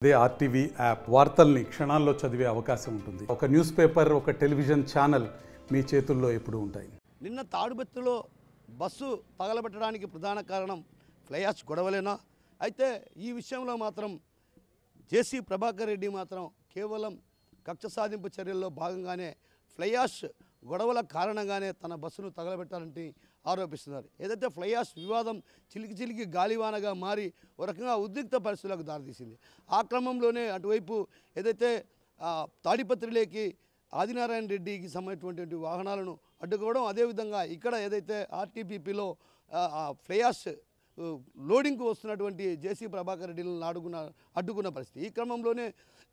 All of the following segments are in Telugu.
అదే ఆర్టీవీ యాప్ వార్తల్ని క్షణాల్లో చదివే అవకాశం ఉంటుంది. ఒక న్యూస్ పేపర్, ఒక టెలివిజన్ ఛానల్ మీ చేతుల్లో ఎప్పుడూ ఉంటాయి. నిన్న తాడుబెత్తులో బస్సు తగలబెట్టడానికి ప్రధాన కారణం ఫ్లై యాష్ గొడవలేనా? అయితే ఈ విషయంలో మాత్రం జేసీ ప్రభాకర్ రెడ్డి మాత్రం కేవలం కక్ష సాధింపు చర్యల్లో భాగంగానే ఫ్లై యాష్ గొడవల కారణంగానే తన బస్సును తగలబెట్టాలని ఆరోపిస్తున్నారు. ఏదైతే ఫ్లై యాష్ వివాదం చిలికి గాలివానగా మారి ఒక రకంగా ఉద్రిక్త పరిస్థితులకు దారితీసింది. ఆ క్రమంలోనే అటువైపు ఏదైతే తాడిపత్రిలోకి ఆదినారాయణ రెడ్డికి సంబంధించినటువంటి వాహనాలను అడ్డుకోవడం, అదేవిధంగా ఇక్కడ ఏదైతే ఆర్టీపీపీలో ఫ్లై యాష్ లోడింగ్కు వస్తున్నటువంటి జేసీ ప్రభాకర్ రెడ్డిలను అడ్డుకున్న పరిస్థితి. ఈ క్రమంలోనే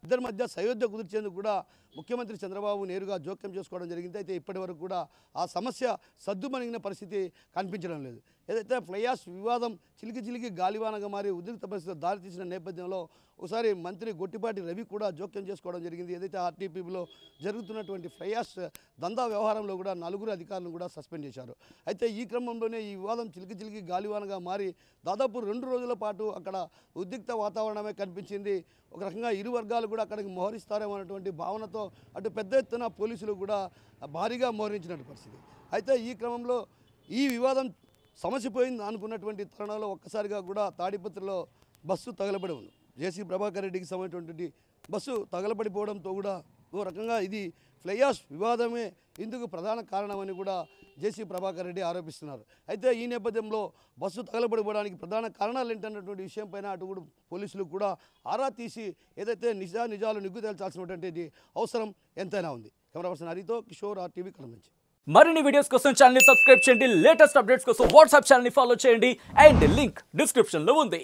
ఇద్దరి మధ్య సయోధ్య కుదిర్చేందుకు కూడా ముఖ్యమంత్రి చంద్రబాబు నేరుగా జోక్యం చేసుకోవడం జరిగింది. అయితే ఇప్పటి వరకు కూడా ఆ సమస్య సద్దుమణిగిన పరిస్థితి కనిపించడం లేదు. ఏదైతే ఫ్లై యాష్ వివాదం చిలికి గాలివానగా మారి ఉద్రిక్త పరిస్థితులు దారితీసిన నేపథ్యంలో ఒకసారి మంత్రి గొట్టిపాటి రవి కూడా జోక్యం చేసుకోవడం జరిగింది. ఏదైతే ఆర్టీపీలో జరుగుతున్నటువంటి ఫ్లై యాష్ దందా వ్యవహారంలో కూడా 4 అధికారులను కూడా సస్పెండ్ చేశారు. అయితే ఈ క్రమంలోనే ఈ వివాదం చిలికి గాలివానగా మారి దాదాపు 2 రోజుల పాటు అక్కడ ఉద్రిక్త వాతావరణమే కనిపించింది. ఒక రకంగా ఇరు వర్గాలు కూడా అక్కడికి మోహరిస్తారేమో అనేటువంటి భావనతో అటు పెద్ద ఎత్తున పోలీసులు కూడా భారీగా మోహరించినటువంటి పరిస్థితి. అయితే ఈ క్రమంలో ఈ వివాదం సమసిపోయింది అనుకున్నటువంటి తరుణంలో ఒక్కసారిగా కూడా తాడిపత్రిలో బస్సు తగలబడి ఉంది. జేసీ ప్రభాకర్ రెడ్డికి సంబంధించినటువంటి బస్సు తగలబడిపోవడంతో కూడా ఓ రకంగా ఇది ఫ్లై యాష్ వివాదమే ఇందుకు ప్రధాన కారణమని కూడా జేసీ ప్రభాకర్ రెడ్డి ఆరోపిస్తున్నారు. అయితే ఈ నేపథ్యంలో బస్సు తగలబడిపోవడానికి ప్రధాన కారణాలు ఏంటన్నటువంటి విషయంపైన అటు కూడా పోలీసులు కూడా ఆరా తీసి ఏదైతే నిజాలు నిగ్గు తేల్చాల్సినటువంటి అవసరం ఎంతైనా ఉంది. కెమెరా పర్సన్ హరితో కిషోర్, ఆర్టీవీ కడప నుంచి. మరిన్ని వీడియోస్ కోసం ఛానల్ ని సబ్స్క్రైబ్ చేయండి. లేటెస్ట్ అప్డేట్స్ కోసం వాట్సాప్ ఛానల్ ని ఫాలో చేయండి. అండ్ లింక్ డిస్క్రిప్షన్ లో ఉంది.